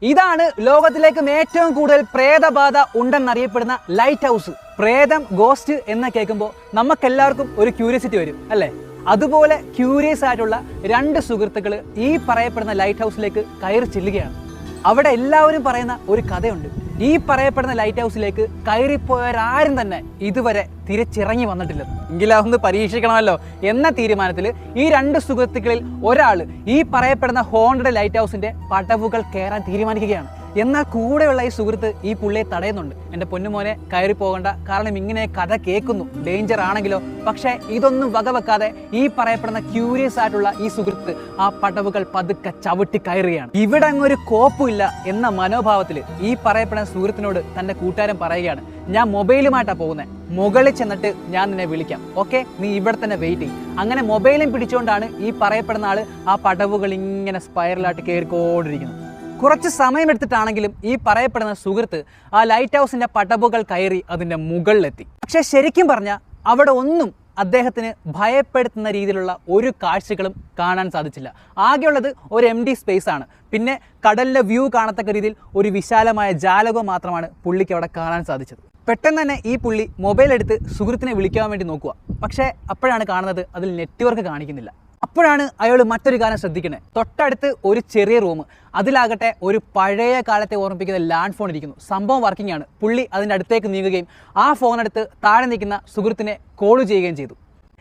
ഇതാണ് ലോകത്തിലേക്കും ഏറ്റവും കൂടുതൽ പ്രേതബാധ ഉണ്ടെന്നറിയപ്പെടുന്ന ലൈറ്റ് ഹൗസ്. പ്രേതം, ഗോസ്റ്റ് എന്ന് കേൾക്കുമ്പോൾ നമുക്കെല്ലാവർക്കും ഒരു ക്യൂരിയോസിറ്റി വരും അല്ലേ? അതുപോലെ ക്യൂരിയസ് ആയിട്ടുള്ള രണ്ട് സുഹൃത്തുക്കൾ ഈ പറയപ്പെടുന്ന ലൈറ്റ് ഹൗസിലേക്ക് കയറി ചെല്ലുകയാണ്. അവിടെ എല്ലാവരും പറയുന്ന ഒരു കഥയുണ്ട്. ഈ പറയപ്പെടുന്ന ലൈറ്റ് ഹൗസിലേക്ക് കയറിപ്പോയവരാരും തന്നെ ഇതുവരെ തിരിച്ചിറങ്ങി വന്നിട്ടില്ലെന്ന്. എങ്കിലും അതൊന്ന് പരീക്ഷിക്കണമല്ലോ എന്ന തീരുമാനത്തിൽ ഈ രണ്ട് സുഹൃത്തുക്കളിൽ ഒരാൾ ഈ പറയപ്പെടുന്ന ഹോണ്ടഡ് ലൈറ്റ് ഹൗസിന്റെ പടവുകൾ കയറാൻ തീരുമാനിക്കുകയാണ്. എന്നാൽ കൂടെയുള്ള ഈ സുഹൃത്ത് ഈ പുള്ളിയെ തടയുന്നുണ്ട്. എൻ്റെ പൊന്നുമോനെ കയറി പോകണ്ട, കാരണം ഇങ്ങനെ കഥ കേൾക്കുന്നു, ഡേഞ്ചർ ആണെങ്കിലോ. പക്ഷേ ഇതൊന്നും വകവെക്കാതെ ഈ പറയപ്പെടുന്ന ക്യൂരിയസ് ആയിട്ടുള്ള ഈ സുഹൃത്ത് ആ പടവുകൾ പതുക്കെ ചവിട്ടി കയറുകയാണ്. ഇവിടെ അങ്ങൊരു കോപ്പുമില്ല എന്ന മനോഭാവത്തിൽ ഈ പറയപ്പെടുന്ന സുഹൃത്തിനോട് തൻ്റെ കൂട്ടുകാരൻ പറയുകയാണ്, ഞാൻ മൊബൈലുമായിട്ടാണ് പോകുന്നത്, മുകളിൽ ചെന്നിട്ട് ഞാൻ നിന്നെ വിളിക്കാം, ഓക്കെ, നീ ഇവിടെ തന്നെ വെയിറ്റ് ചെയ്യും. അങ്ങനെ മൊബൈലും പിടിച്ചുകൊണ്ടാണ് ഈ പറയപ്പെടുന്ന ആള് ആ പടവുകൾ ഇങ്ങനെ സ്പൈറലായിട്ട് കയറിക്കൊണ്ടിരിക്കുന്നത്. കുറച്ച് സമയമെടുത്തിട്ടാണെങ്കിലും ഈ പറയപ്പെടുന്ന സുഹൃത്ത് ആ ലൈറ്റ് ഹൗസിന്റെ പടവുകൾ കയറി അതിന്റെ മുകളിലെത്തി. പക്ഷെ ശരിക്കും പറഞ്ഞാൽ അവിടെ ഒന്നും അദ്ദേഹത്തിന് ഭയപ്പെടുത്തുന്ന രീതിയിലുള്ള ഒരു കാഴ്ചകളും കാണാൻ സാധിച്ചില്ല. ആകെയുള്ളത് ഒരു എംപ്റ്റി സ്പേസ് ആണ്. പിന്നെ കടലിലെ വ്യൂ കാണത്തക്ക രീതിയിൽ ഒരു വിശാലമായ ജാലകം മാത്രമാണ് പുള്ളിക്ക് അവിടെ കാണാൻ സാധിച്ചത്. പെട്ടെന്ന് തന്നെ ഈ പുള്ളി മൊബൈൽ എടുത്ത് സുഹൃത്തിനെ വിളിക്കാൻ വേണ്ടി നോക്കുക. പക്ഷേ അപ്പോഴാണ് കാണുന്നത് അതിൽ നെറ്റ്വർക്ക് കാണിക്കുന്നില്ല. അപ്പോഴാണ് അയാൾ മറ്റൊരു കാര്യം ശ്രദ്ധിക്കുന്നത്. തൊട്ടടുത്ത് ഒരു ചെറിയ റൂം, അതിലാകട്ടെ ഒരു പഴയ കാലത്തെ ഓർമ്മിപ്പിക്കുന്ന ലാൻഡ് ഫോൺ ഇരിക്കുന്നു. സംഭവം വർക്കിംഗ് ആണ്. പുള്ളി അതിൻ്റെ അടുത്തേക്ക് നീങ്ങുകയും ആ ഫോണെടുത്ത് താഴെ നിൽക്കുന്ന സുഹൃത്തിനെ കോൾ ചെയ്യുകയും ചെയ്തു.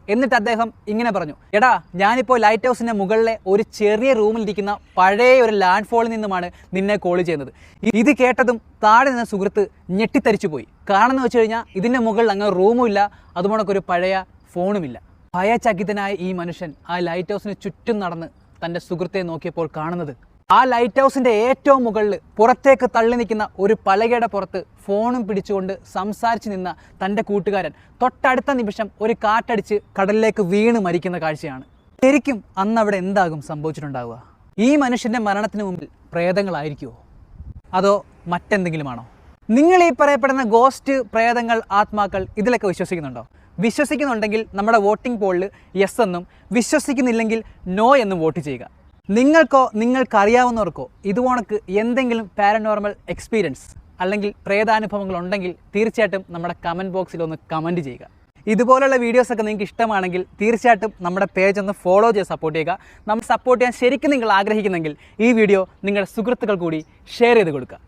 എന്നിട്ട് അദ്ദേഹം ഇങ്ങനെ പറഞ്ഞു, എടാ, ഞാനിപ്പോൾ ലൈറ്റ് ഹൗസിൻ്റെ മുകളിലെ ഒരു ചെറിയ റൂമിലിരിക്കുന്ന പഴയ ഒരു ലാൻഡ് ഫോണിൽ നിന്നുമാണ് നിന്നെ കോൾ ചെയ്യുന്നത്. ഇത് കേട്ടതും താഴെ നിന്ന സുഹൃത്ത് ഞെട്ടിത്തരിച്ചു പോയി. കാരണം എന്ന് വെച്ച് കഴിഞ്ഞാൽ ഇതിൻ്റെ മുകളിൽ അങ്ങനെ റൂമും ഇല്ല, അതുകൊണ്ടൊക്കെ പഴയ ഫോണുമില്ല. ഭയചകിതനായ ഈ മനുഷ്യൻ ആ ലൈറ്റ് ഹൗസിന് ചുറ്റും നടന്ന് തൻ്റെ സുഹൃത്തെ നോക്കിയപ്പോൾ കാണുന്നത് ആ ലൈറ്റ് ഹൗസിൻ്റെ ഏറ്റവും മുകളിൽ പുറത്തേക്ക് തള്ളി നിൽക്കുന്ന ഒരു പലകയുടെ പുറത്ത് ഫോണും പിടിച്ചുകൊണ്ട് സംസാരിച്ച് നിന്ന തൻ്റെ കൂട്ടുകാരൻ തൊട്ടടുത്ത നിമിഷം ഒരു കാറ്റടിച്ച് കടലിലേക്ക് വീണ് മരിക്കുന്ന കാഴ്ചയാണ്. ശരിക്കും അന്ന് അവിടെ എന്താകും സംഭവിച്ചിട്ടുണ്ടാവുക? ഈ മനുഷ്യൻ്റെ മരണത്തിന് മുമ്പിൽ പ്രേതങ്ങളായിരിക്കുമോ, അതോ മറ്റെന്തെങ്കിലുമാണോ? നിങ്ങൾ ഈ പറയപ്പെടുന്ന ഗോസ്റ്റ്, പ്രേതങ്ങൾ, ആത്മാക്കൾ ഇതിലൊക്കെ വിശ്വസിക്കുന്നുണ്ടോ? വിശ്വസിക്കുന്നുണ്ടെങ്കിൽ നമ്മുടെ വോട്ടിംഗ് പോളിൽ യെസ് എന്നും, വിശ്വസിക്കുന്നില്ലെങ്കിൽ നോ എന്നും വോട്ട് ചെയ്യുക. നിങ്ങൾക്കോ നിങ്ങൾക്കറിയാവുന്നവർക്കോ ഇതുപോണക്ക് എന്തെങ്കിലും പാരനോർമൽ എക്സ്പീരിയൻസ് അല്ലെങ്കിൽ പ്രേതാനുഭവങ്ങൾ ഉണ്ടെങ്കിൽ തീർച്ചയായിട്ടും നമ്മുടെ കമൻറ്റ് ബോക്സിൽ ഒന്ന് കമൻറ്റ് ചെയ്യുക. ഇതുപോലുള്ള വീഡിയോസൊക്കെ നിങ്ങൾക്ക് ഇഷ്ടമാണെങ്കിൽ തീർച്ചയായിട്ടും നമ്മുടെ പേജ് ഒന്ന് ഫോളോ ചെയ്ത് സപ്പോർട്ട് ചെയ്യുക. നമ്മൾ സപ്പോർട്ട് ചെയ്യാൻ ശരിക്കും നിങ്ങൾ ആഗ്രഹിക്കുന്നെങ്കിൽ ഈ വീഡിയോ നിങ്ങളുടെ സുഹൃത്തുക്കൾ കൂടി ഷെയർ ചെയ്ത് കൊടുക്കുക.